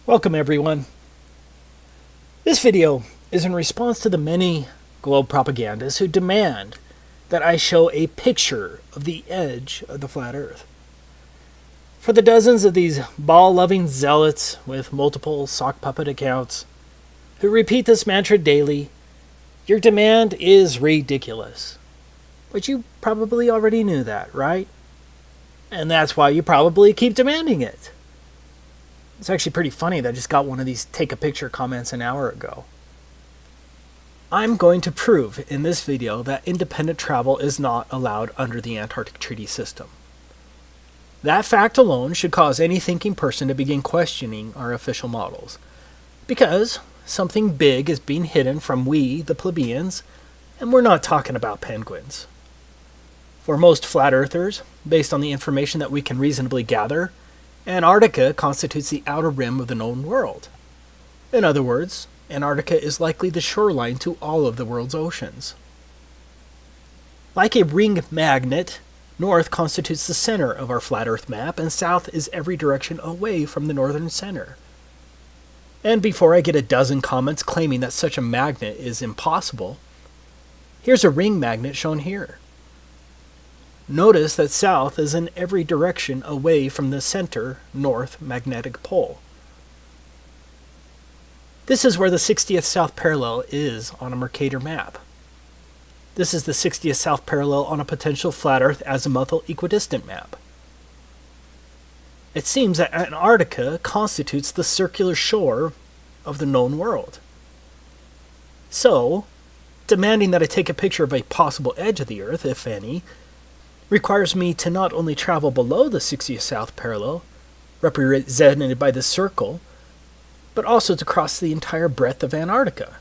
Welcome everyone. This video is in response to the many globe propagandists who demand that I show a picture of the edge of the flat earth. For the dozens of these ball-loving zealots with multiple sock puppet accounts who repeat this mantra daily, your demand is ridiculous. But you probably already knew that, right? And that's why you probably keep demanding it. It's actually pretty funny that I just got one of these take a picture comments an hour ago. I'm going to prove in this video that independent travel is not allowed under the Antarctic Treaty System. That fact alone should cause any thinking person to begin questioning our official models. Because something big is being hidden from we, the plebeians, and we're not talking about penguins. For most flat earthers, based on the information that we can reasonably gather, Antarctica constitutes the outer rim of the known world. In other words, Antarctica is likely the shoreline to all of the world's oceans. Like a ring magnet, north constitutes the center of our flat earth map, and south is every direction away from the northern center. And before I get a dozen comments claiming that such a magnet is impossible, here's a ring magnet shown here. Notice that south is in every direction away from the center north magnetic pole. This is where the 60th south parallel is on a Mercator map. This is the 60th south parallel on a potential flat earth azimuthal equidistant map. It seems that Antarctica constitutes the circular shore of the known world. So, demanding that I take a picture of a possible edge of the earth, if any, requires me to not only travel below the 60th south parallel, represented by this circle, but also to cross the entire breadth of Antarctica.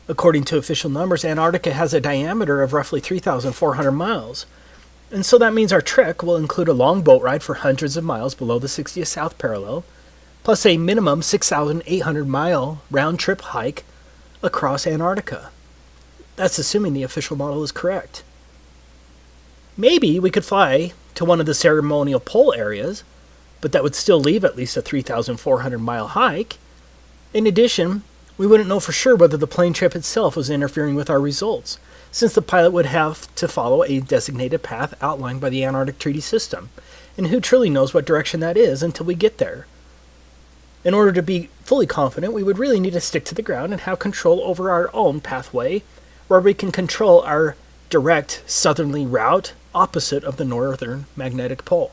According to official numbers, Antarctica has a diameter of roughly 3,400 miles, and so that means our trek will include a long boat ride for hundreds of miles below the 60th south parallel, plus a minimum 6,800-mile round-trip hike across Antarctica. That's assuming the official model is correct. Maybe we could fly to one of the ceremonial pole areas, but that would still leave at least a 3,400-mile hike. In addition, we wouldn't know for sure whether the plane trip itself was interfering with our results, since the pilot would have to follow a designated path outlined by the Antarctic Treaty System, and who truly knows what direction that is until we get there. In order to be fully confident, we would really need to stick to the ground and have control over our own pathway, where we can control our direct southerly route opposite of the northern magnetic pole.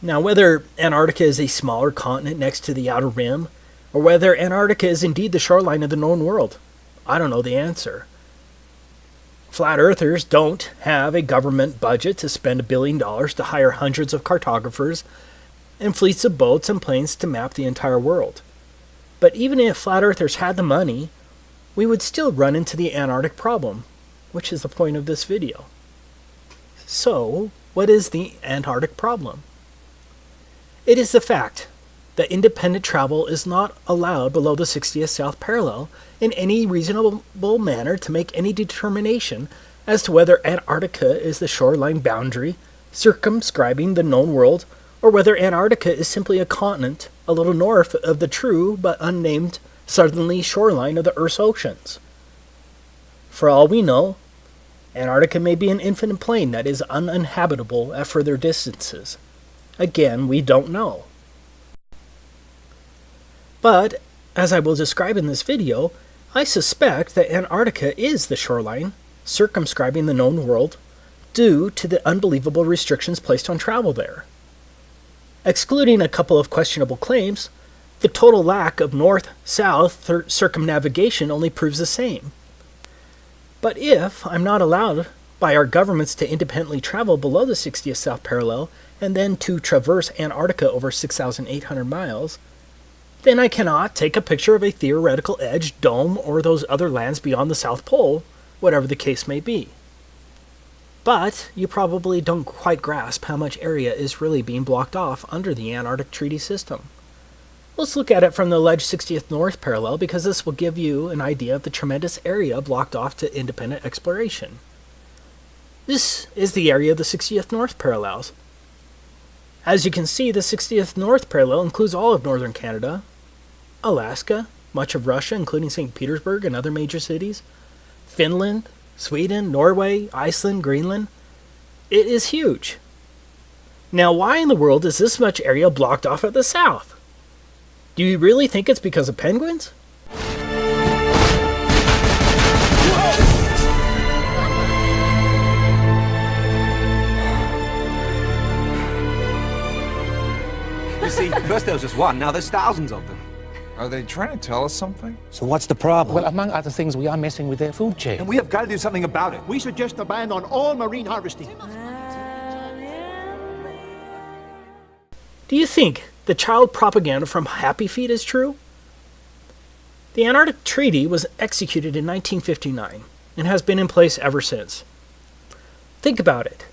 Now, whether Antarctica is a smaller continent next to the outer rim, or whether Antarctica is indeed the shoreline of the known world, I don't know the answer. Flat earthers don't have a government budget to spend $1 billion to hire hundreds of cartographers and fleets of boats and planes to map the entire world. But even if flat earthers had the money, we would still run into the Antarctic problem, which is the point of this video. So, what is the Antarctic problem? It is the fact that independent travel is not allowed below the 60th south parallel in any reasonable manner to make any determination as to whether Antarctica is the shoreline boundary circumscribing the known world, or whether Antarctica is simply a continent a little north of the true but unnamed southerly shoreline of the Earth's oceans. For all we know, Antarctica may be an infinite plain that is uninhabitable at further distances. Again, we don't know. But, as I will describe in this video, I suspect that Antarctica is the shoreline circumscribing the known world due to the unbelievable restrictions placed on travel there. Excluding a couple of questionable claims, the total lack of north-south circumnavigation only proves the same. But if I'm not allowed by our governments to independently travel below the 60th south parallel and then to traverse Antarctica over 6,800 miles, then I cannot take a picture of a theoretical edge, dome, or those other lands beyond the South Pole, whatever the case may be. But you probably don't quite grasp how much area is really being blocked off under the Antarctic Treaty System. Let's look at it from the alleged 60th north parallel, because this will give you an idea of the tremendous area blocked off to independent exploration. This is the area of the 60th north parallels. As you can see, the 60th North Parallel includes all of northern Canada, Alaska, much of Russia, including St. Petersburg and other major cities, Finland, Sweden, Norway, Iceland, Greenland. It is huge. Now, why in the world is this much area blocked off at the south? Do you really think it's because of penguins? You see, first there was just one, now there's thousands of them. Are they trying to tell us something? So what's the problem? Well, among other things, we are messing with their food chain. And we have got to do something about it. We suggest a ban on all marine harvesting. Do you think the child propaganda from Happy Feet is true? The Antarctic Treaty was executed in 1959 and has been in place ever since. Think about it.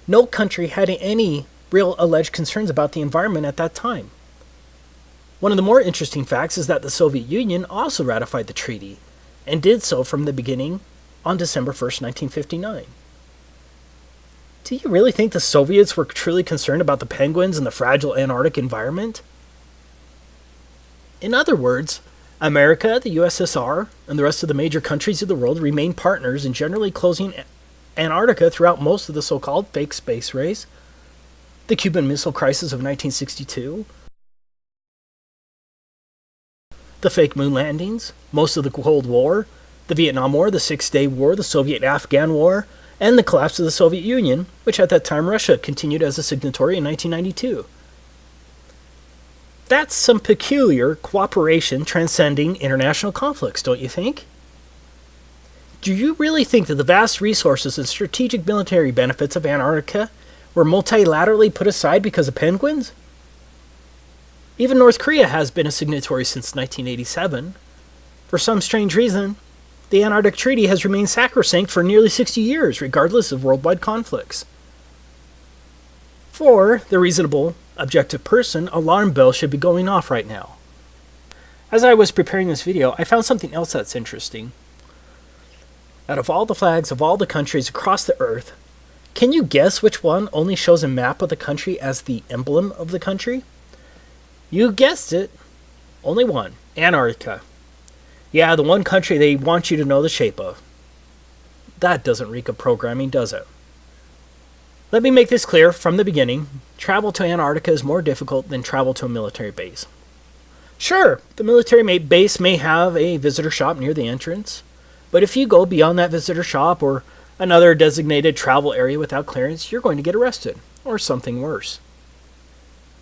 No country had any real alleged concerns about the environment at that time. One of the more interesting facts is that the Soviet Union also ratified the treaty, and did so from the beginning on December 1st, 1959. Do you really think the Soviets were truly concerned about the penguins and the fragile Antarctic environment? In other words, America, the USSR, and the rest of the major countries of the world remain partners in generally closing Antarctica throughout most of the so-called fake space race, the Cuban Missile Crisis of 1962, the fake moon landings, most of the Cold War, the Vietnam War, the Six-Day War, the Soviet-Afghan War, and the collapse of the Soviet Union, which at that time Russia continued as a signatory in 1992. That's some peculiar cooperation transcending international conflicts, don't you think? Do you really think that the vast resources and strategic military benefits of Antarctica were multilaterally put aside because of penguins? Even North Korea has been a signatory since 1987. For some strange reason, the Antarctic Treaty has remained sacrosanct for nearly 60 years, regardless of worldwide conflicts. For the reasonable, objective person, alarm bells should be going off right now. As I was preparing this video, I found something else that's interesting. Out of all the flags of all the countries across the Earth, can you guess which one only shows a map of the country as the emblem of the country? You guessed it. Only one. Antarctica. Yeah, the one country they want you to know the shape of. That doesn't reek of programming, does it? Let me make this clear from the beginning. Travel to Antarctica is more difficult than travel to a military base. Sure, the military base may have a visitor shop near the entrance, but if you go beyond that visitor shop or another designated travel area without clearance, you're going to get arrested, or something worse.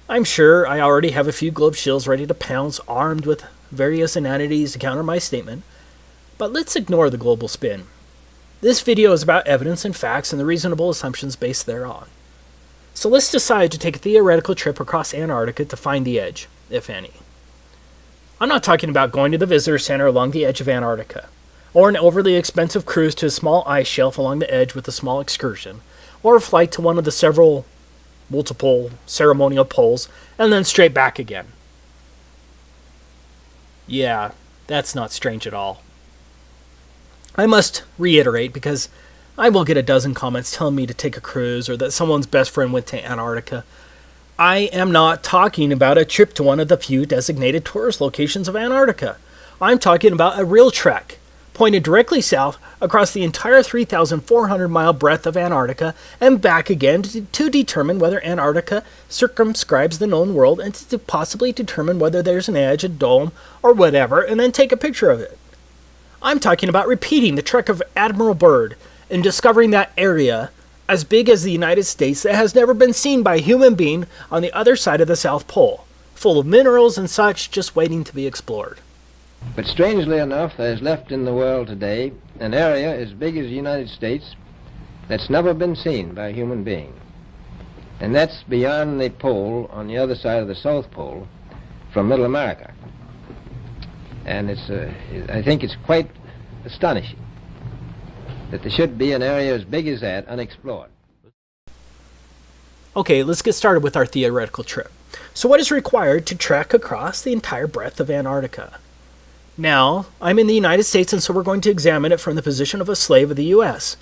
I'm sure I already have a few globe shills ready to pounce, armed with various inanities to counter my statement, but let's ignore the global spin. This video is about evidence and facts and the reasonable assumptions based thereon. So let's decide to take a theoretical trip across Antarctica to find the edge, if any. I'm not talking about going to the visitor center along the edge of Antarctica, or an overly expensive cruise to a small ice shelf along the edge with a small excursion, or a flight to one of the multiple ceremonial poles, and then straight back again. Yeah, that's not strange at all. I must reiterate, because I will get a dozen comments telling me to take a cruise or that someone's best friend went to Antarctica. I am not talking about a trip to one of the few designated tourist locations of Antarctica. I'm talking about a real trek, pointed directly south across the entire 3,400-mile breadth of Antarctica and back again to determine whether Antarctica circumscribes the known world and to possibly determine whether there's an edge, a dome, or whatever, and then take a picture of it. I'm talking about repeating the trek of Admiral Byrd and discovering that area as big as the United States that has never been seen by a human being on the other side of the South Pole, full of minerals and such just waiting to be explored. But strangely enough, there's left in the world today an area as big as the United States that's never been seen by a human being. And that's beyond the pole on the other side of the South Pole from Middle America. And I think it's quite astonishing that there should be an area as big as that unexplored. Okay, let's get started with our theoretical trip. So what is required to trek across the entire breadth of Antarctica? Now, I'm in the United States, and so we're going to examine it from the position of a slave of the U.S.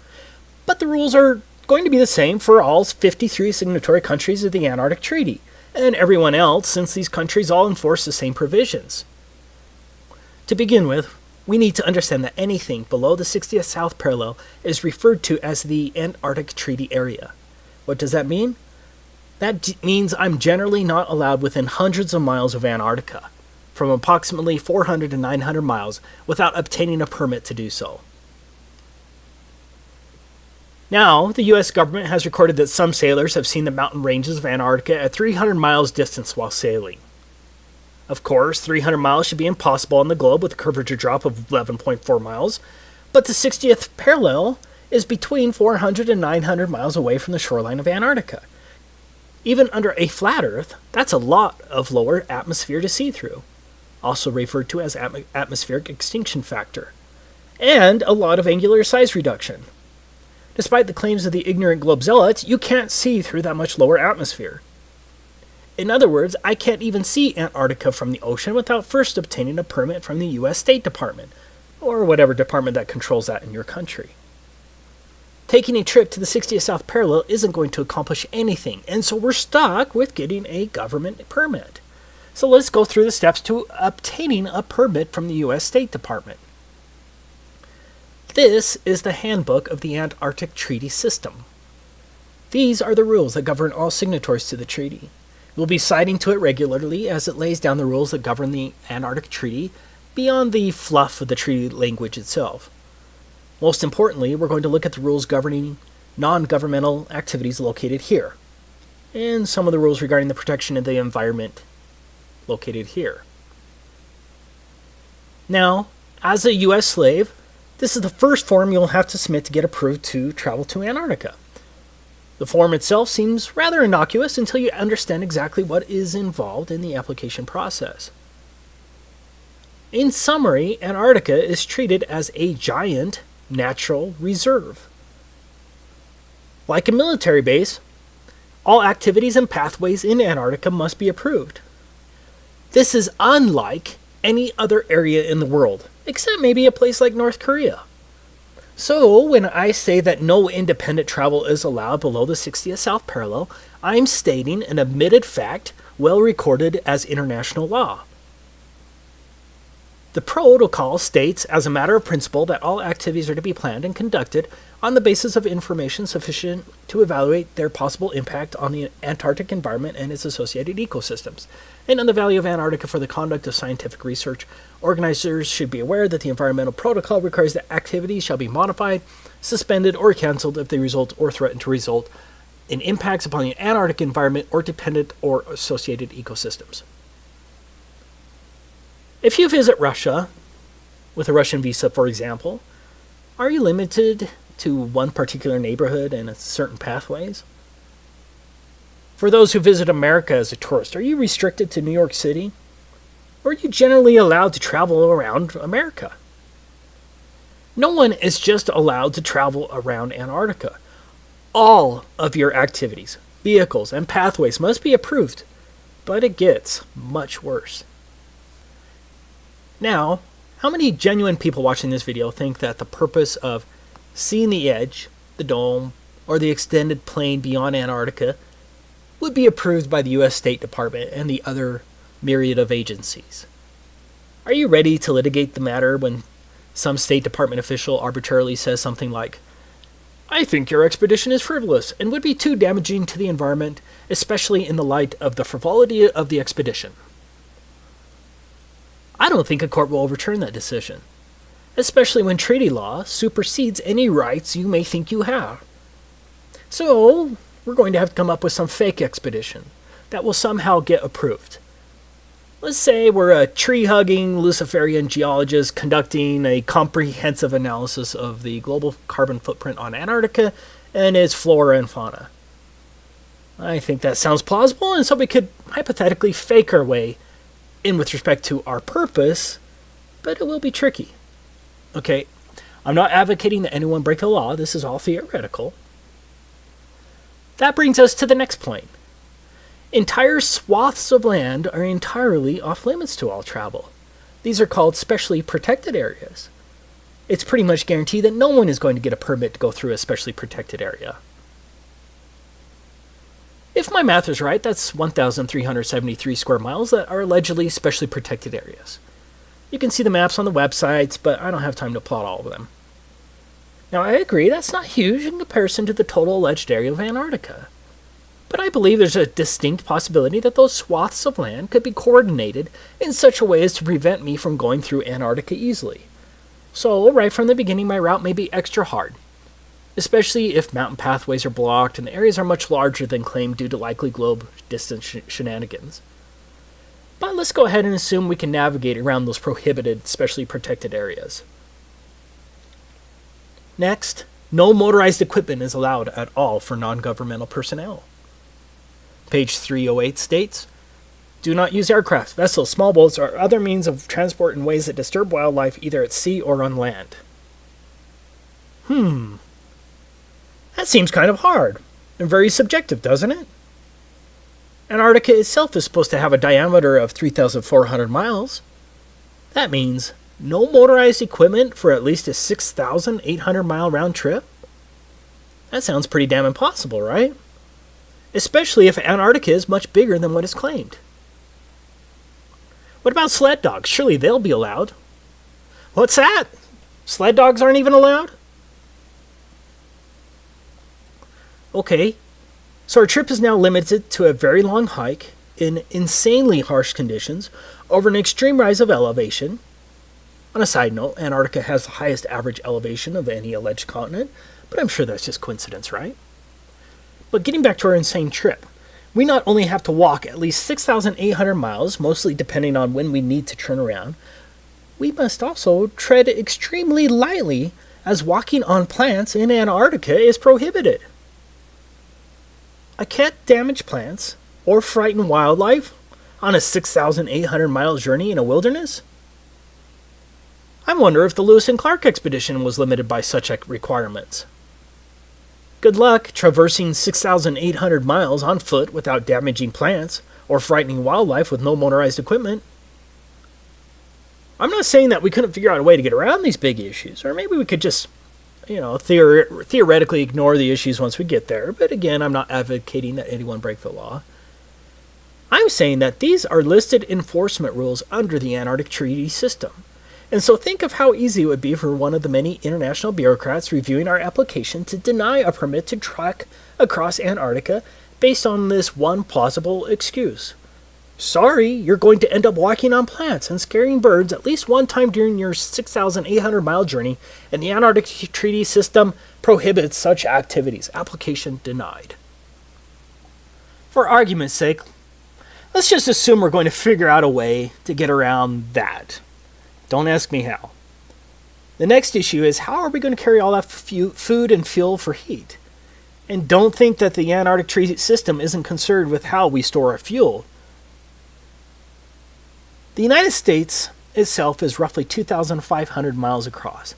But the rules are going to be the same for all 53 signatory countries of the Antarctic Treaty, and everyone else, since these countries all enforce the same provisions. To begin with, we need to understand that anything below the 60th south parallel is referred to as the Antarctic Treaty Area. What does that mean? That means I'm generally not allowed within hundreds of miles of Antarctica, from approximately 400 to 900 miles, without obtaining a permit to do so. Now, the U.S. government has recorded that some sailors have seen the mountain ranges of Antarctica at 300 miles distance while sailing. Of course, 300 miles should be impossible on the globe with a curvature drop of 11.4 miles, but the 60th parallel is between 400 and 900 miles away from the shoreline of Antarctica. Even under a flat Earth, that's a lot of lower atmosphere to see through, also referred to as atmospheric extinction factor, and a lot of angular size reduction. Despite the claims of the ignorant globe zealots, you can't see through that much lower atmosphere. In other words, I can't even see Antarctica from the ocean without first obtaining a permit from the U.S. State Department, or whatever department that controls that in your country. Taking a trip to the 60th South Parallel isn't going to accomplish anything, and so we're stuck with getting a government permit. So let's go through the steps to obtaining a permit from the U.S. State Department. This is the handbook of the Antarctic Treaty System. These are the rules that govern all signatories to the treaty. We'll be citing to it regularly as it lays down the rules that govern the Antarctic Treaty beyond the fluff of the treaty language itself. Most importantly, we're going to look at the rules governing non-governmental activities located here, and some of the rules regarding the protection of the environment located here. Now, as a U.S. slave, this is the first form you'll have to submit to get approved to travel to Antarctica. The form itself seems rather innocuous until you understand exactly what is involved in the application process. In summary, Antarctica is treated as a giant natural reserve. Like a military base, all activities and pathways in Antarctica must be approved. This is unlike any other area in the world, except maybe a place like North Korea. So, when I say that no independent travel is allowed below the 60th South Parallel, I'm stating an admitted fact well recorded as international law. The protocol states, as a matter of principle, that all activities are to be planned and conducted on the basis of information sufficient to evaluate their possible impact on the Antarctic environment and its associated ecosystems, and on the value of Antarctica for the conduct of scientific research. Organizers should be aware that the environmental protocol requires that activities shall be modified, suspended, or canceled if they result or threaten to result in impacts upon the Antarctic environment or dependent or associated ecosystems. If you visit Russia, with a Russian visa for example, are you limited to one particular neighborhood and certain pathways? For those who visit America as a tourist, are you restricted to New York City? Or are you generally allowed to travel around America? No one is just allowed to travel around Antarctica. All of your activities, vehicles, and pathways must be approved, but it gets much worse. Now, how many genuine people watching this video think that the purpose of seeing the edge, the dome, or the extended plain beyond Antarctica would be approved by the U.S. State Department and the other myriad of agencies? Are you ready to litigate the matter when some State Department official arbitrarily says something like, "I think your expedition is frivolous and would be too damaging to the environment, especially in the light of the frivolity of the expedition"? I don't think a court will overturn that decision, especially when treaty law supersedes any rights you may think you have. So, we're going to have to come up with some fake expedition that will somehow get approved. Let's say we're a tree-hugging Luciferian geologist conducting a comprehensive analysis of the global carbon footprint on Antarctica and its flora and fauna. I think that sounds plausible, and so we could hypothetically fake our way in with respect to our purpose, but it will be tricky. Okay, I'm not advocating that anyone break the law. This is all theoretical. That brings us to the next point. Entire swaths of land are entirely off limits to all travel. These are called specially protected areas. It's pretty much guaranteed that no one is going to get a permit to go through a specially protected area. If my math is right, that's 1,373 square miles that are allegedly specially protected areas. You can see the maps on the websites, but I don't have time to plot all of them. Now, I agree that's not huge in comparison to the total alleged area of Antarctica. But I believe there's a distinct possibility that those swaths of land could be coordinated in such a way as to prevent me from going through Antarctica easily. So, right from the beginning, my route may be extra hard, especially if mountain pathways are blocked and the areas are much larger than claimed due to likely globe distance shenanigans. But let's go ahead and assume we can navigate around those prohibited, specially protected areas. Next, no motorized equipment is allowed at all for non-governmental personnel. Page 308 states, do not use aircraft, vessels, small boats, or other means of transport in ways that disturb wildlife either at sea or on land. That seems kind of hard and very subjective, doesn't it? Antarctica itself is supposed to have a diameter of 3,400 miles. That means no motorized equipment for at least a 6,800 mile round trip? That sounds pretty damn impossible, right? Especially if Antarctica is much bigger than what is claimed. What about sled dogs? Surely they'll be allowed. What's that? Sled dogs aren't even allowed? Okay, so our trip is now limited to a very long hike in insanely harsh conditions over an extreme rise of elevation. On a side note, Antarctica has the highest average elevation of any alleged continent, but I'm sure that's just coincidence, right? But getting back to our insane trip, we not only have to walk at least 6,800 miles, mostly depending on when we need to turn around, we must also tread extremely lightly as walking on plants in Antarctica is prohibited. I can't damage plants or frighten wildlife on a 6,800 mile journey in a wilderness? I wonder if the Lewis and Clark expedition was limited by such requirements. Good luck traversing 6,800 miles on foot without damaging plants or frightening wildlife with no motorized equipment. I'm not saying that we couldn't figure out a way to get around these big issues, or maybe we could just, theoretically ignore the issues once we get there, but again, I'm not advocating that anyone break the law. I'm saying that these are listed enforcement rules under the Antarctic Treaty System. And so think of how easy it would be for one of the many international bureaucrats reviewing our application to deny a permit to trek across Antarctica based on this one plausible excuse. Sorry, you're going to end up walking on plants and scaring birds at least one time during your 6,800 mile journey, and the Antarctic Treaty System prohibits such activities. Application denied. For argument's sake, let's just assume we're going to figure out a way to get around that. Don't ask me how. The next issue is, how are we going to carry all that food and fuel for heat? And don't think that the Antarctic Treaty System isn't concerned with how we store our fuel. The United States itself is roughly 2,500 miles across.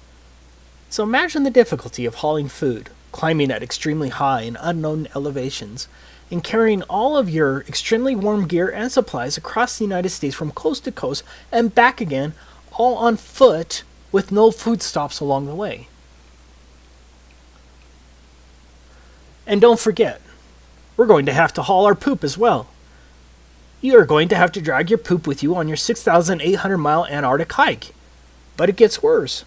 So imagine the difficulty of hauling food, climbing at extremely high and unknown elevations, and carrying all of your extremely warm gear and supplies across the United States from coast to coast and back again, all on foot with no food stops along the way. And don't forget, we're going to have to haul our poop as well. You are going to have to drag your poop with you on your 6,800 mile Antarctic hike. But it gets worse.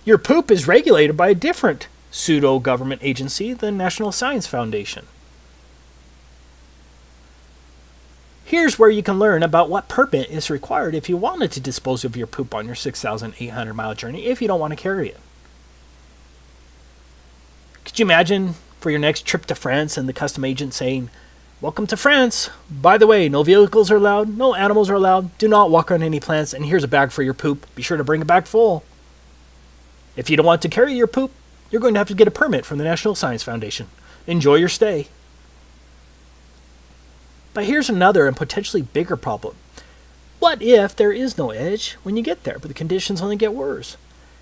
Your poop is regulated by a different pseudo-government agency, the National Science Foundation. Here's where you can learn about what permit is required if you wanted to dispose of your poop on your 6,800 mile journey if you don't want to carry it. Could you imagine for your next trip to France and the custom agent saying, "Welcome to France. By the way, no vehicles are allowed, no animals are allowed, do not walk on any plants, and here's a bag for your poop. Be sure to bring a bag full." If you don't want to carry your poop, you're going to have to get a permit from the National Science Foundation. Enjoy your stay. But here's another and potentially bigger problem. What if there is no edge when you get there, but the conditions only get worse?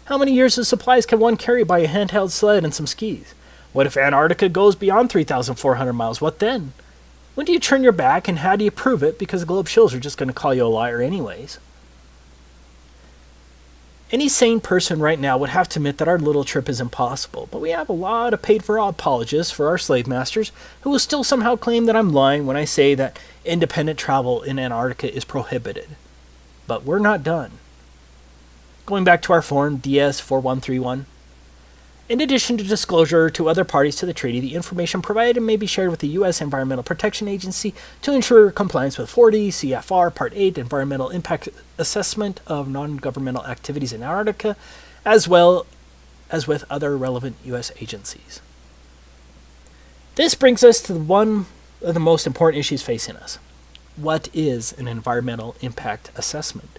How many years of supplies can one carry by a handheld sled and some skis? What if Antarctica goes beyond 3,400 miles? What then? When do you turn your back, and how do you prove it? Because the globe shows are just going to call you a liar anyways. Any sane person right now would have to admit that our little trip is impossible, but we have a lot of paid-for apologists for our slave masters who will still somehow claim that I'm lying when I say that independent travel in Antarctica is prohibited. But we're not done. Going back to our form DS4131, in addition to disclosure to other parties to the treaty, the information provided may be shared with the U.S. Environmental Protection Agency to ensure compliance with 40 CFR Part 8 Environmental Impact Assessment of Non-Governmental Activities in Antarctica, as well as with other relevant U.S. agencies. This brings us to one of the most important issues facing us. What is an environmental impact assessment?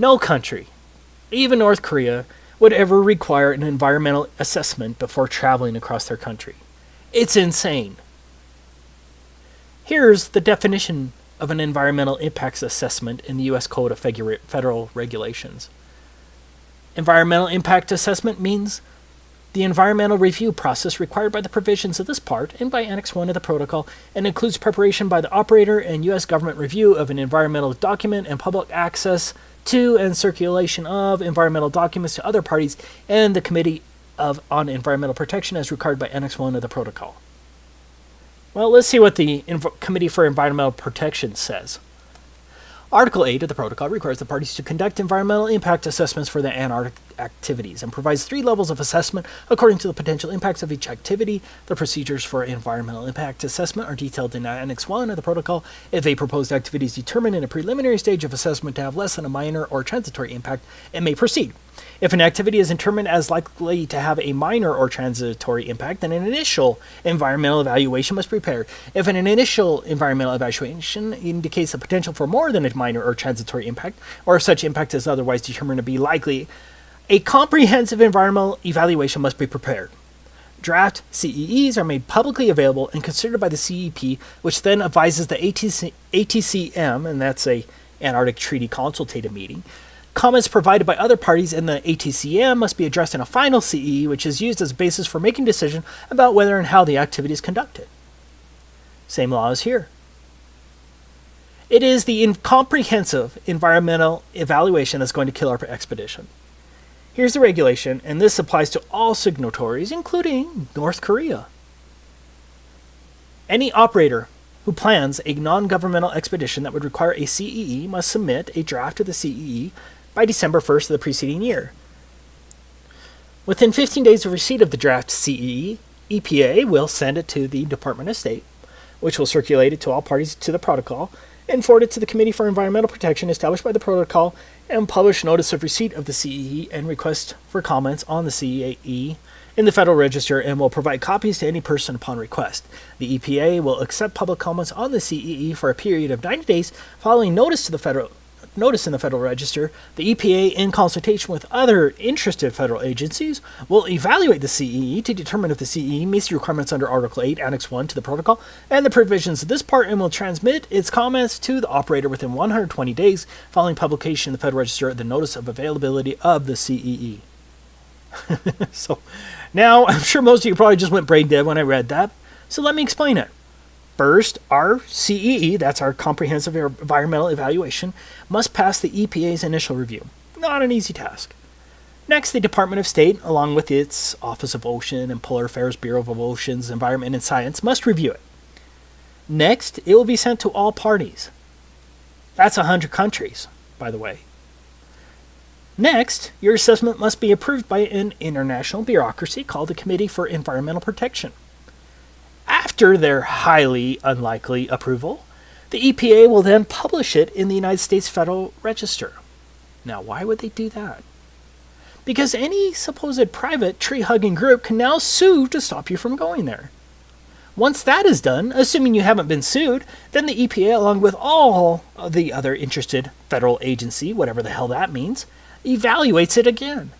No country, even North Korea, would ever require an environmental assessment before traveling across their country. It's insane. Here's the definition of an environmental impacts assessment in the U.S. Code of Federal Regulations. Environmental impact assessment means the environmental review process required by the provisions of this part and by Annex 1 of the Protocol, and includes preparation by the operator and U.S. government review of an environmental document and public access to and circulation of environmental documents to other parties and the Committee on Environmental Protection as required by Annex 1 of the Protocol. Well, let's see what the Committee for Environmental Protection says. Article 8 of the Protocol requires the parties to conduct environmental impact assessments for the Antarctic activities and provides 3 levels of assessment according to the potential impacts of each activity. The procedures for environmental impact assessment are detailed in Annex 1 of the Protocol. If a proposed activity is determined in a preliminary stage of assessment to have less than a minor or transitory impact, it may proceed. If an activity is determined as likely to have a minor or transitory impact, then an initial environmental evaluation must be prepared. If an initial environmental evaluation indicates the potential for more than a minor or transitory impact, or if such impact is otherwise determined to be likely, a comprehensive environmental evaluation must be prepared. Draft CEEs are made publicly available and considered by the CEP, which then advises the ATCM, and that's a Antarctic Treaty Consultative Meeting. Comments provided by other parties in the ATCM must be addressed in a final CEE, which is used as a basis for making a decision about whether and how the activity is conducted. Same law as here. It is the comprehensive environmental evaluation that's going to kill our expedition. Here's the regulation, and this applies to all signatories, including North Korea. Any operator who plans a non-governmental expedition that would require a CEE must submit a draft of the CEE by December 1st of the preceding year. Within 15 days of receipt of the draft CEE, EPA will send it to the Department of State, which will circulate it to all parties to the protocol, and forward it to the Committee for Environmental Protection established by the protocol, and publish notice of receipt of the CEE and request for comments on the CEE in the Federal Register, and will provide copies to any person upon request. The EPA will accept public comments on the CEE for a period of 90 days following notice in the Federal Register. The EPA, in consultation with other interested federal agencies, will evaluate the CEE to determine if the CEE meets the requirements under Article 8, Annex 1 to the Protocol and the provisions of this part, and will transmit its comments to the operator within 120 days following publication in the Federal Register of the notice of availability of the CEE. So, now, I'm sure most of you probably just went brain dead when I read that, so let me explain it. First, our CEE, that's our Comprehensive Environmental Evaluation, must pass the EPA's initial review. Not an easy task. Next, the Department of State, along with its Office of Ocean and Polar Affairs Bureau of Oceans, Environment and Science, must review it. Next, it will be sent to all parties. That's 100 countries, by the way. Next, your assessment must be approved by an international bureaucracy called the Committee for Environmental Protection. After their highly unlikely approval, the EPA will then publish it in the United States Federal Register. Now, why would they do that? Because any supposed private tree-hugging group can now sue to stop you from going there. Once that is done, assuming you haven't been sued, then the EPA, along with all of the other interested federal agency, whatever the hell that means, evaluates it again.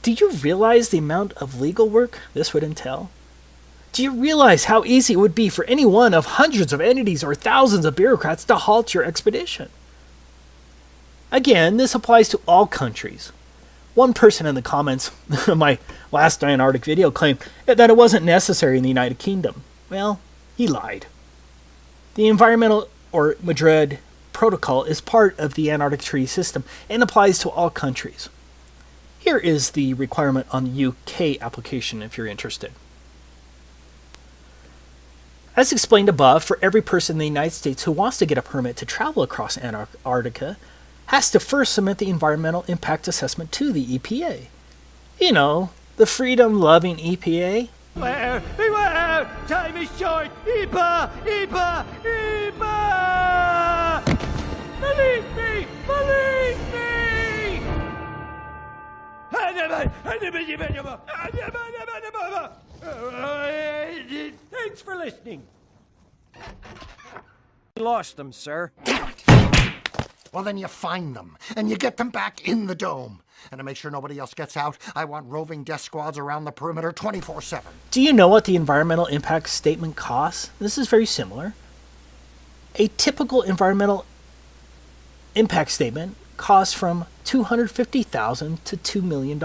Do you realize the amount of legal work this would entail? Do you realize how easy it would be for any one of hundreds of entities or thousands of bureaucrats to halt your expedition? Again, this applies to all countries. One person in the comments of my last Antarctic video claimed that it wasn't necessary in the United Kingdom. Well, he lied. The Environmental or Madrid Protocol is part of the Antarctic Treaty System and applies to all countries. Here is the requirement on the UK application if you're interested. As explained above, for every person in the United States who wants to get a permit to travel across Antarctica, has to first submit the environmental impact assessment to the EPA. You know, the freedom-loving EPA. Beware! Beware! Time is short! EPA! EPA! EPA! Believe me! Believe me! Thanks for listening. Lost them, sir. Well, then you find them, and you get them back in the dome. And to make sure nobody else gets out, I want roving death squads around the perimeter 24/7. Do you know what the environmental impact statement costs? This is very similar. A typical environmental impact statement costs from $250,000 to $2 million.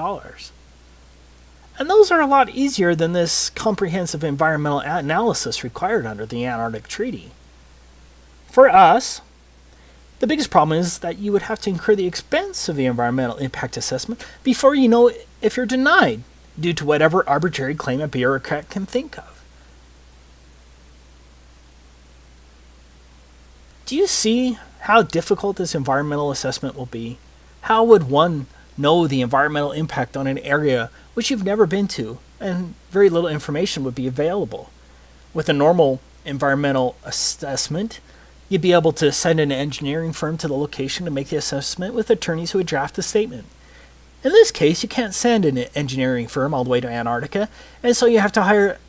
And those are a lot easier than this comprehensive environmental analysis required under the Antarctic Treaty. For us, the biggest problem is that you would have to incur the expense of the environmental impact assessment before you know if you're denied, due to whatever arbitrary claim a bureaucrat can think of. Do you see how difficult this environmental assessment will be? How would one know the environmental impact on an area which you've never been to, and very little information would be available? With a normal environmental assessment, you'd be able to send an engineering firm to the location to make the assessment with attorneys who would draft the statement. In this case, you can't send an engineering firm all the way to Antarctica, and so you have to hire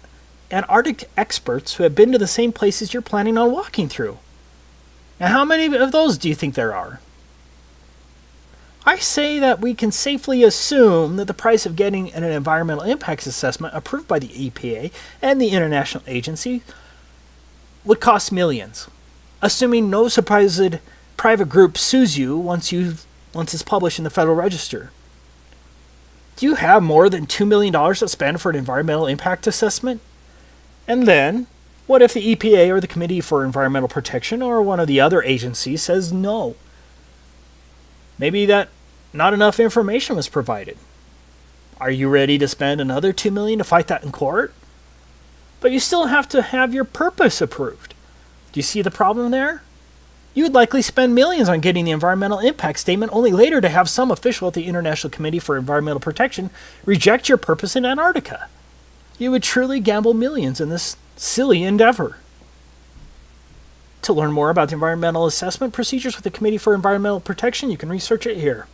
Antarctic experts who have been to the same places you're planning on walking through. Now, how many of those do you think there are? I say that we can safely assume that the price of getting an environmental impacts assessment approved by the EPA and the international agency would cost millions, assuming no supposed private group sues you once it's published in the Federal Register. Do you have more than $2 million to spend for an environmental impact assessment? And then, what if the EPA or the Committee for Environmental Protection or one of the other agencies says no? Maybe that not enough information was provided. Are you ready to spend another $2 million to fight that in court? But you still have to have your purpose approved. Do you see the problem there? You would likely spend millions on getting the environmental impact statement, only later to have some official at the International Committee for Environmental Protection reject your purpose in Antarctica. You would truly gamble millions in this silly endeavor. To learn more about the environmental assessment procedures with the Committee for Environmental Protection, you can research it here.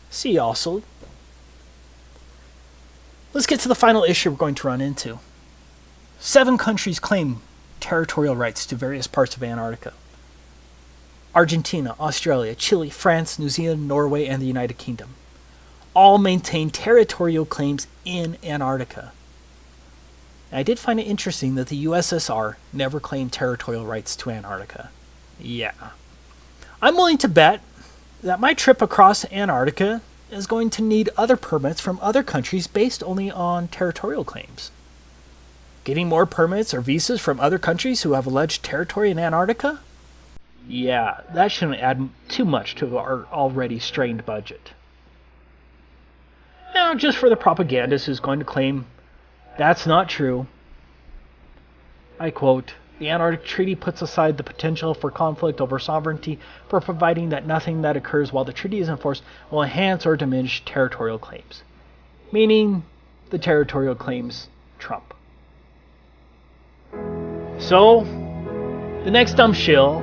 See also, let's get to the final issue we're going to run into. 7 countries claim territorial rights to various parts of Antarctica. Argentina, Australia, Chile, France, New Zealand, Norway, and the United Kingdom all maintain territorial claims in Antarctica. I did find it interesting that the USSR never claimed territorial rights to Antarctica. Yeah. I'm willing to bet that my trip across Antarctica is going to need other permits from other countries based only on territorial claims. Getting more permits or visas from other countries who have alleged territory in Antarctica? Yeah, that shouldn't add too much to our already strained budget. Now, just for the propagandist who's going to claim that's not true, I quote, "The Antarctic Treaty puts aside the potential for conflict over sovereignty for providing that nothing that occurs while the treaty is in force will enhance or diminish territorial claims." Meaning, the territorial claims trump. So, the next dumb shill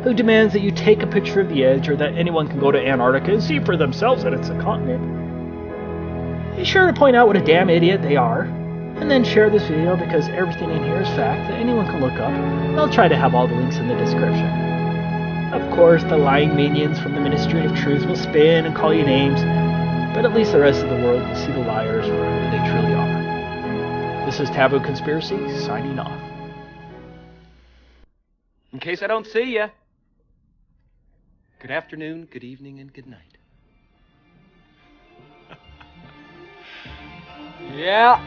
who demands that you take a picture of the edge or that anyone can go to Antarctica and see for themselves that it's a continent, be sure to point out what a damn idiot they are, and then share this video because everything in here is fact that anyone can look up, and I'll try to have all the links in the description. Of course, the lying minions from the Ministry of Truth will spin and call you names, but at least the rest of the world will see the liars for who they truly are. This is Taboo Conspiracy, signing off. In case I don't see ya, good afternoon, good evening, and good night. Yeah.